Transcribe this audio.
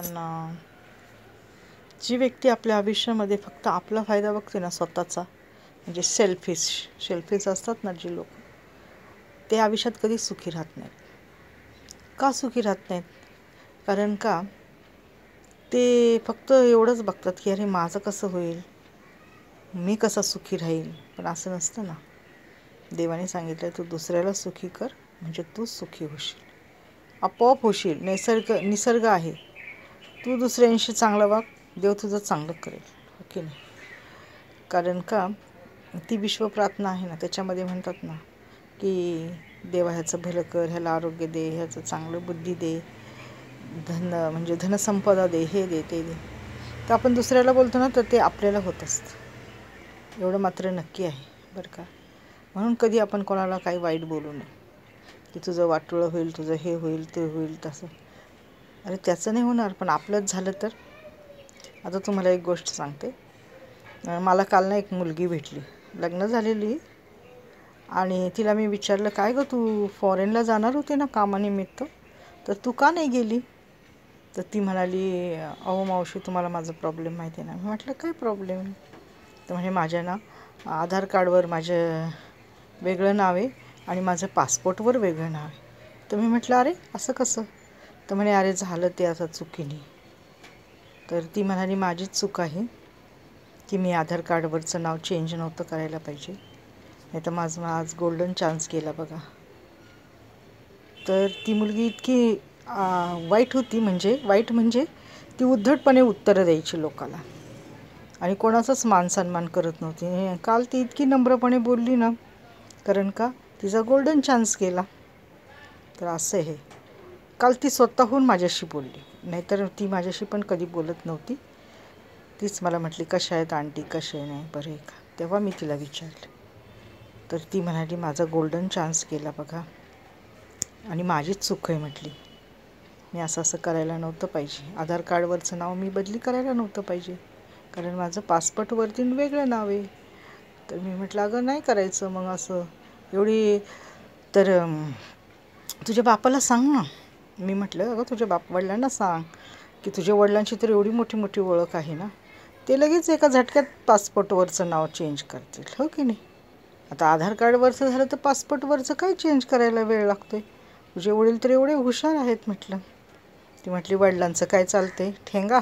पण जी व्यक्ती आपल्या आयुष्यामध्ये फक्त आपला फायदा बघते ना, स्वतःचा, म्हणजे सेल्फिश असतात ना जी लोक, ते आयुष्यात कधीच सुखी राहत नाहीत. का सुखी राहत नाहीत? कारण का ते फक्त एवढंच बघतात की अरे माझं कसं होईल, मी कसा सुखी राहील. पण असं नसतं ना. देवाने सांगितलं तू दुसऱ्याला सुखी कर म्हणजे तूच सुखी होशील, आपोआप होशील. निसर्ग आहे. तू दुसऱ्यांशी चांगलं वाग, देव तुझं चांगलं करेल, हो की नाही? कारण का ती विश्वप्रार्थना आहे ना, त्याच्यामध्ये म्हणतात ना की देवा ह्याचं भलं कर, ह्याला आरोग्य दे, ह्याचं चांगलं बुद्धी दे, म्हणजे धनसंपदा दे, हे दे ते दे. तर आपण दुसऱ्याला बोलतो ना, तर ते आपल्याला होत असतं, एवढं मात्र नक्की आहे बरं का. म्हणून कधी आपण कोणाला काही वाईट बोलू नये की तुझं वाटोळं होईल, तुझं हे होईल, ते होईल, तसं. अरे त्याचं नाही होणार, पण आपलंच झालं तर. आता तुम्हाला एक गोष्ट सांगते. मला काल ना एक मुलगी भेटली, लग्न झालेली, आणि तिला मी विचारलं काय गं तू फॉरेनला जाणार होते ना कामानिमित्त, तर तू का नाही गेली? तर ती म्हणाली अहो मावशी तुम्हाला माझा प्रॉब्लेम माहिती आहे ना. मी म्हटलं काय प्रॉब्लेम? तर म्हणजे माझ्या ना आधार कार्डवर माझं वेगळं नाव आहे आणि माझं पासपोर्टवर वेगळं नाव आहे. तर मी म्हटलं अरे असं कसं? तर म्हणे अरे झालं ते असं चुकीने. तर ती म्हणाली माझीच चूक आहे की मी आधार कार्डवरचं नाव चेंज नव्हतं करायला पाहिजे, नाही तर माझं आज गोल्डन चान्स गेला बघा. तर ती मुलगी इतकी वाईट होती, म्हणजे ती उद्धटपणे उत्तरं द्यायची लोकाला आणि कोणाचाच मानसन्मान करत नव्हती. काल ती इतकी नम्रपणे बोलली ना, कारण का तिचा गोल्डन चान्स गेला. तर असं आहे. काल ती स्वतःहून माझ्याशी बोलली, नाहीतर ती माझ्याशी पण कधी बोलत नव्हती. तीच मला म्हटली कशा आहेत आंटी, कसे नाही, बरं आहे का? तेव्हा मी तिला विचारलं, तर ती म्हणाली माझा गोल्डन चान्स गेला बघा आणि माझीच चूक आहे म्हटली. मी असं करायला नव्हतं पाहिजे. आधार कार्डवरचं नाव मी बदली करायला नव्हतं पाहिजे, कारण माझं पासपोर्टवरती वेगळं नाव आहे. तर मी म्हटलं अगं नाही करायचं मग असं एवढी, तर तुझ्या बापाला सांग ना. मी म्हटलं अगं तुझ्या वडिलांना सांग की तुझ्या वडिलांची तर एवढी मोठी मोठी ओळख आहे ना, ते लगेच एका झटक्यात पासपोर्टवरचं नाव चेंज करतील, हो की नाही? आता आधार कार्डवरचं झालं तर पासपोर्टवरचं काय चेंज करायला वेळ लागतो? तुझे वडील तर एवढे हुशार आहेत म्हटलं. ती म्हटली वडिलांचं काय चालते ठेंगा,